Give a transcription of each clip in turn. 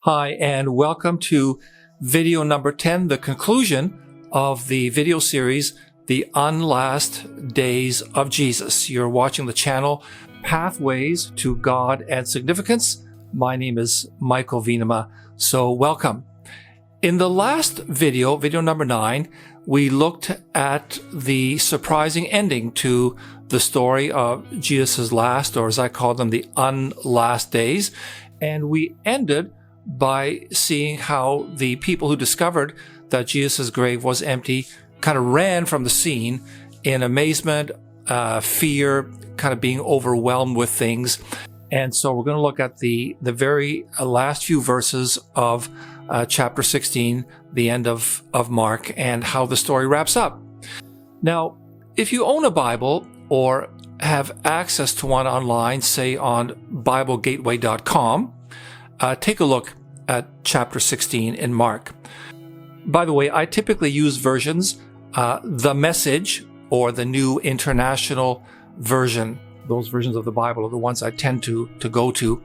Hi, and welcome to video number 10, the conclusion of the video series, The UNLAST Days of Jesus. You're watching the channel Pathways to God and Significance. My name is Michael Venema, so welcome. In the last video, video number 9, we looked at the surprising ending to the story of Jesus' last, or as I call them, the UNLAST days, and we ended by seeing how the people who discovered that Jesus' grave was empty kind of ran from the scene in amazement, fear, kind of being overwhelmed with things. And so we're going to look at the very last few verses of chapter 16, the end of Mark, and how the story wraps up. Now, if you own a Bible or have access to one online, say on BibleGateway.com, take a look at chapter 16 in Mark. By the way, I typically use versions, the Message or the New International Version. Those versions of the Bible are the ones I tend to go to.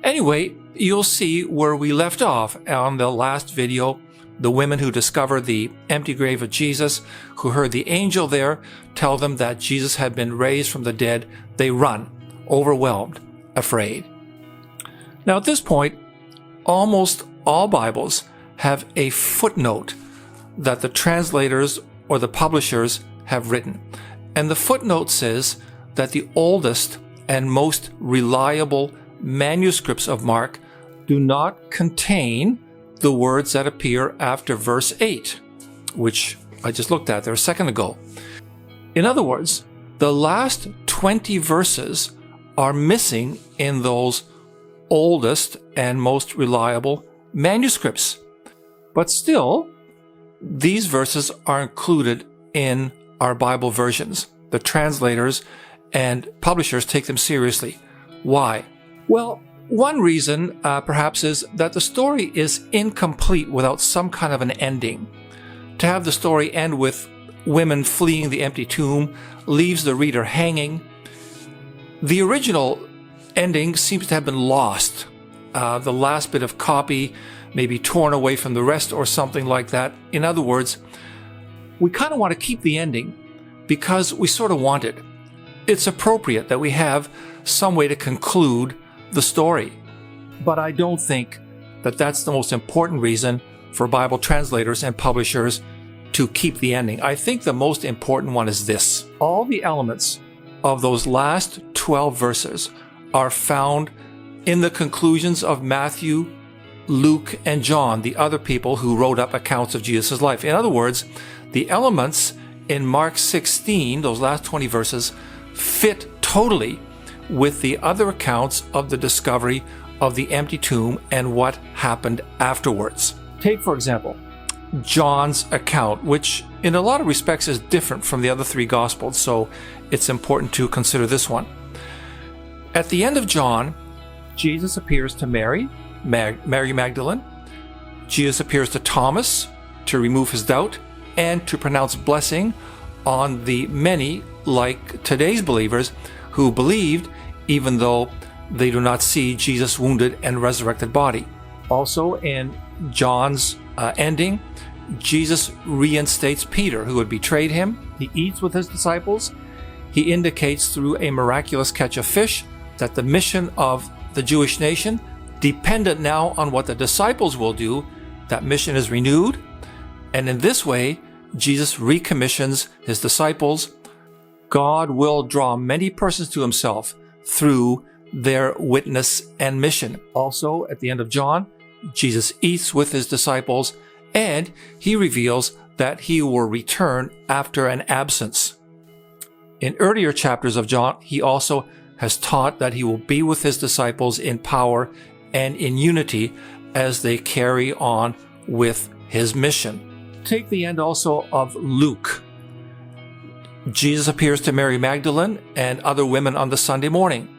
Anyway, you'll see where we left off on the last video. The women who discovered the empty grave of Jesus, who heard the angel there tell them that Jesus had been raised from the dead, they run, overwhelmed, afraid. Now at this point, almost all Bibles have a footnote that the translators or the publishers have written. And the footnote says that the oldest and most reliable manuscripts of Mark do not contain the words that appear after verse 8, which I just looked at there a second ago. In other words, the last 20 verses are missing in those oldest and most reliable manuscripts. But still, these verses are included in our Bible versions. The translators and publishers take them seriously. Why? Well, one reason perhaps is that the story is incomplete without some kind of an ending. To have the story end with women fleeing the empty tomb leaves the reader hanging. The original ending seems to have been lost. The last bit of copy may be torn away from the rest or something like that. In other words, we kind of want to keep the ending because we sort of want it. It's appropriate that we have some way to conclude the story. But I don't think that that's the most important reason for Bible translators and publishers to keep the ending. I think the most important one is this. All the elements of those last 12 verses are found in the conclusions of Matthew, Luke, and John, the other people who wrote up accounts of Jesus' life. In other words, the elements in Mark 16, those last 20 verses, fit totally with the other accounts of the discovery of the empty tomb and what happened afterwards. Take, for example, John's account, which in a lot of respects is different from the other three Gospels, so it's important to consider this one. At the end of John, Jesus appears to Mary Magdalene. Jesus appears to Thomas to remove his doubt and to pronounce blessing on the many, like today's believers, who believed even though they do not see Jesus' wounded and resurrected body. Also in John's ending, Jesus reinstates Peter, who had betrayed him. He eats with his disciples. He indicates through a miraculous catch of fish that the mission of the Jewish nation, dependent now on what the disciples will do, that mission is renewed. And in this way, Jesus recommissions his disciples. God will draw many persons to himself through their witness and mission. Also, at the end of John, Jesus eats with his disciples, and he reveals that he will return after an absence. In earlier chapters of John, he also has taught that he will be with his disciples in power and in unity as they carry on with his mission. Take the end also of Luke. Jesus appears to Mary Magdalene and other women on the Sunday morning.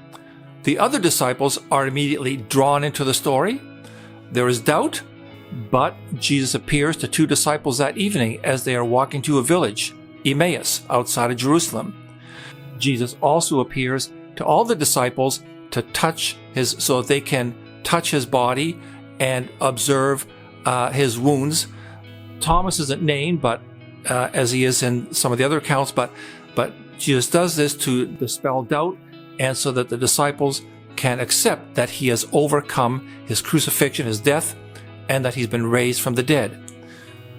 The other disciples are immediately drawn into the story. There is doubt, but Jesus appears to two disciples that evening as they are walking to a village, Emmaus, outside of Jerusalem. Jesus also appears to all the disciples to touch his, so that they can touch his body and observe his wounds. Thomas isn't named, but as he is in some of the other accounts, but Jesus does this to dispel doubt and so that the disciples can accept that he has overcome his crucifixion, his death, and that he's been raised from the dead.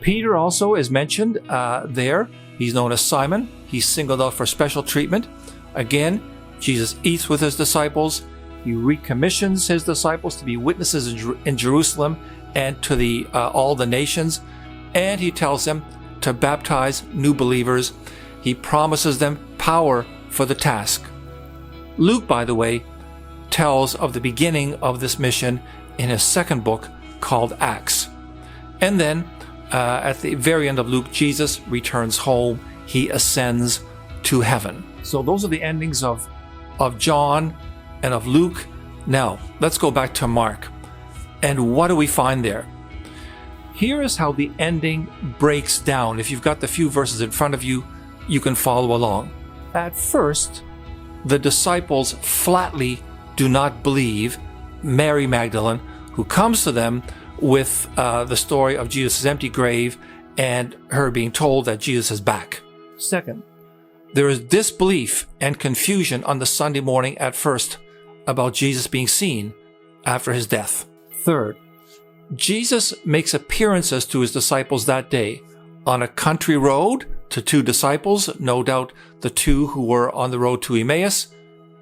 Peter also is mentioned there. He's known as Simon. He's singled out for special treatment. Again, Jesus eats with his disciples. He recommissions his disciples to be witnesses in Jerusalem and to all the nations. And he tells them to baptize new believers. He promises them power for the task. Luke, by the way, tells of the beginning of this mission in his second book called Acts. And then at the very end of Luke, Jesus returns home. He ascends to heaven. So those are the endings of John and of Luke. Now, let's go back to Mark. And what do we find there? Here is how the ending breaks down. If you've got the few verses in front of you, you can follow along. At first, the disciples flatly do not believe Mary Magdalene, who comes to them with the story of Jesus' empty grave and her being told that Jesus is back. Second, there is disbelief and confusion on the Sunday morning at first about Jesus being seen after his death. Third, Jesus makes appearances to his disciples that day on a country road to two disciples, no doubt the two who were on the road to Emmaus,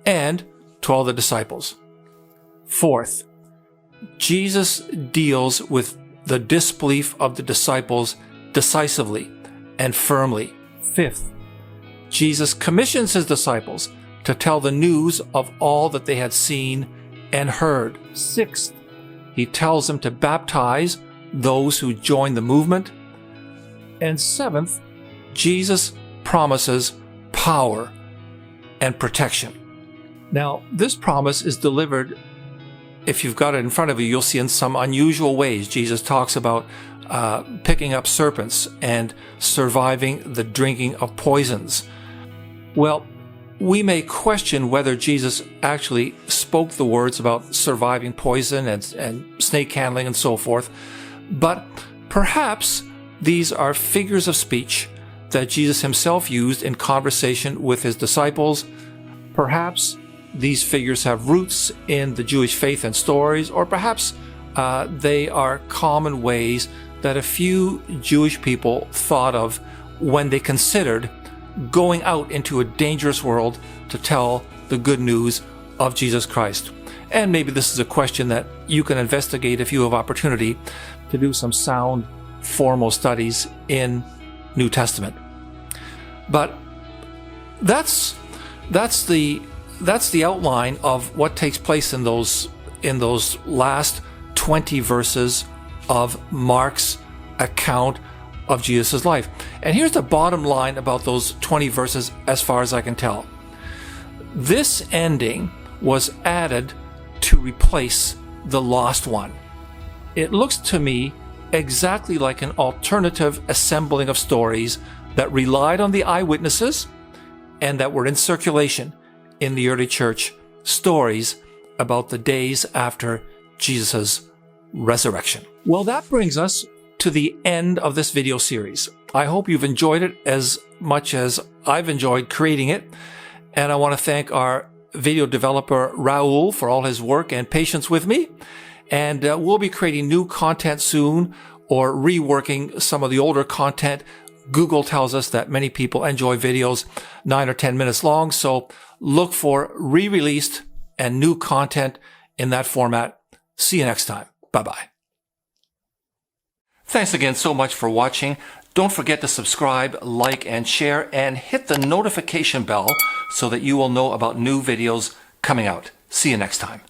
and to all the disciples. Fourth, Jesus deals with the disbelief of the disciples decisively and firmly. Fifth, Jesus commissions his disciples to tell the news of all that they had seen and heard. Sixth, he tells them to baptize those who join the movement. And seventh, Jesus promises power and protection. Now, this promise is delivered, if you've got it in front of you, you'll see in some unusual ways. Jesus talks about picking up serpents and surviving the drinking of poisons. Well, we may question whether Jesus actually spoke the words about surviving poison and snake handling and so forth, but perhaps these are figures of speech that Jesus himself used in conversation with his disciples. Perhaps these figures have roots in the Jewish faith and stories, or perhaps they are common ways that a few Jewish people thought of when they considered going out into a dangerous world to tell the good news of Jesus Christ. And maybe this is a question that you can investigate if you have opportunity to do some sound formal studies in New Testament. But that's the outline of what takes place in those last 20 verses of Mark's account of Jesus' life. And here's the bottom line about those 20 verses as far as I can tell. This ending was added to replace the lost one. It looks to me exactly like an alternative assembling of stories that relied on the eyewitnesses and that were in circulation in the early church, stories about the days after Jesus' resurrection. Well, that brings us to the end of this video series. I hope you've enjoyed it as much as I've enjoyed creating it. And I want to thank our video developer, Raul, for all his work and patience with me. And we'll be creating new content soon or reworking some of the older content. Google tells us that many people enjoy videos 9 or 10 minutes long. So look for re-released and new content in that format. See you next time. Bye-bye. Thanks again so much for watching. Don't forget to subscribe, like, and share, and hit the notification bell so that you will know about new videos coming out. See you next time.